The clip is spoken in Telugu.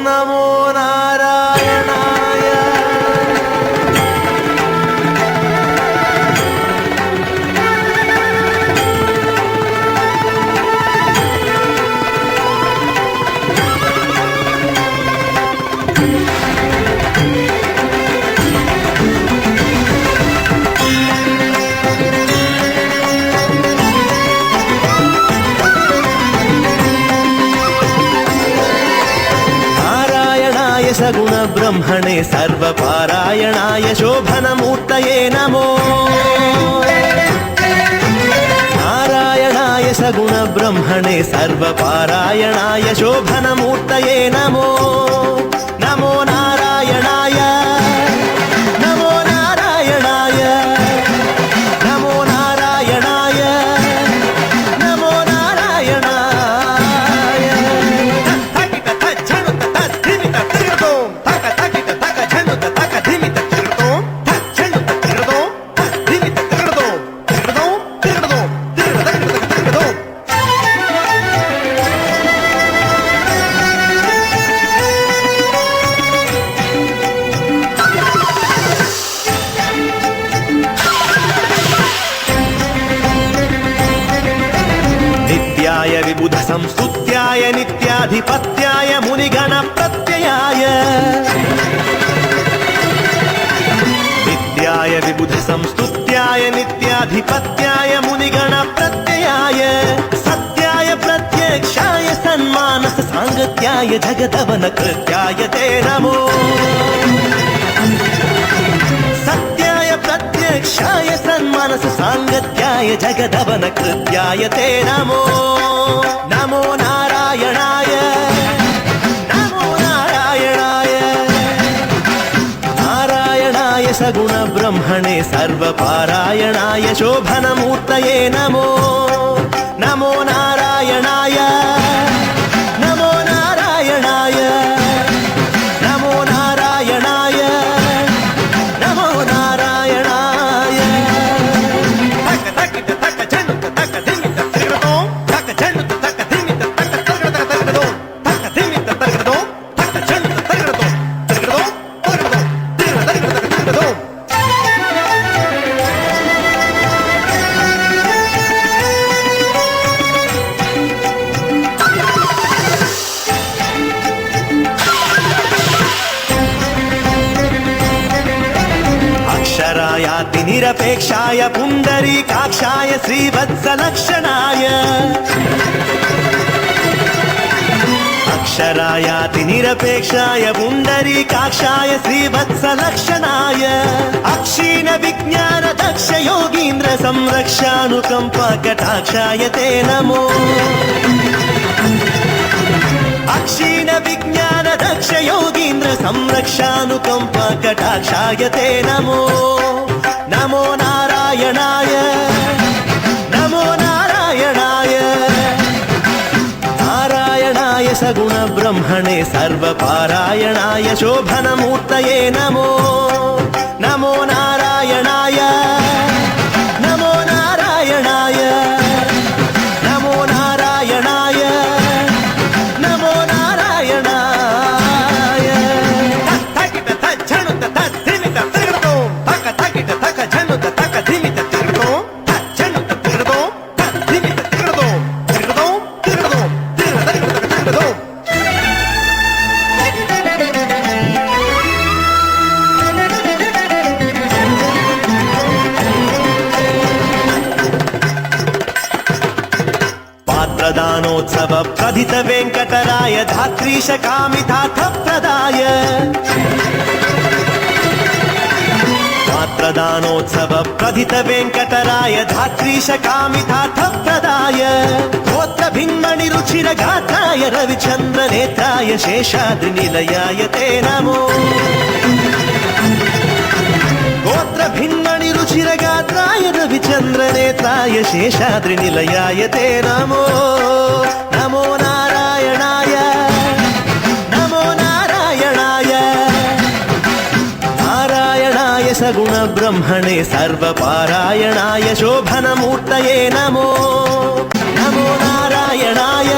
నమో నారాయణాయ. సగుణ బ్రహ్మణే సర్వపారాయణాయ శోభనమూర్తయే నమో. నారాయణాయ సగుణ బ్రహ్మణే సర్వపారాయణాయ శోభనమూర్తయే నమో. నమో నారాయణాయ నమో నారాయణాయ నమో నారాయణాయ నమో నారాయణాయ. నిత్యాయ విబుధ సంస్తుత్యాయ నిత్యాధిపత్యాయ మునిగణ ప్రత్యయాయ. నిత్యాయ విబుధ సంస్తుత్యాయ నిత్యాధిపత్యాయ మునిగణ ప్రత్యయాయ. సత్యాయ ప్రత్యక్షాయ సన్మానస సాంగత్యాయ జగదవన కృత్యాయ తే నమో. సత్యాయ ప్రత్యక్షాయ సన్మానస సాంగత్యాయ జగదవన కృత్యాయ తే నమో. నమో నారాయణాయ నమో నారాయణాయ. నారాయణాయ సగుణ బ్రహ్మణే సర్వపారాయణాయ శోభనమూర్తయే నమో. నమో నారాయణాయ నమో నారాయణాయ నమో నారాయణాయ నమో నారాయణాయ. అక్షరాయాతి నిరపేక్షాయ పుండరీకాక్షాయ శ్రీవత్సలక్షణాయ. అక్షరాయాతి నిరపేక్షాయ పుండరీకాక్షాయ శ్రీవత్సలక్షణాయ. అక్షీణ విజ్ఞాన దక్ష యోగీంద్ర సంరక్షానుకంప కటాక్షాయ తే నమో. అక్షీణ విజ్ఞాన దక్ష యోగీంద్ర సంరక్షానుకంప కటాక్షాయ తే నమో. నమో నారాయణాయ నమో నారాయణాయ. నారాయణాయ సగుణ బ్రహ్మణే సర్వపారాయణాయ శోభనమూర్తయే నమో. నమో నారాయణాయ నమో నారాయణాయ నమో నారాయణాయ నమో నారాయణాయ. పాత్రదానోత్సవ ప్రధిత వెంకటరాయ ధాత్రీశ కామితార్థ ప్రదాయ. పాత్రదానోత్సవ ప్రధిత వెంకటరాయ ధాత్రీశ కామితార్థ ప్రదాయ. గోత్ర భిన్మణి రుచిర గాత్రాయ రవిచంద్ర నేత్రాయ శేషాద్రి నిలయాయ తే నమో. గోత్ర భిన్మణి రుచిర గాత్రాయ రవిచంద్ర నేత్రాయ శేషాద్రి నిలయాయ తే నమో. నమో నారాయణాయ నమో నారాయణాయ. నారాయణాయ సగుణ బ్రహ్మణే సర్వపారాయణాయ శోభనమూర్తయే నమో. నమో నారాయణాయ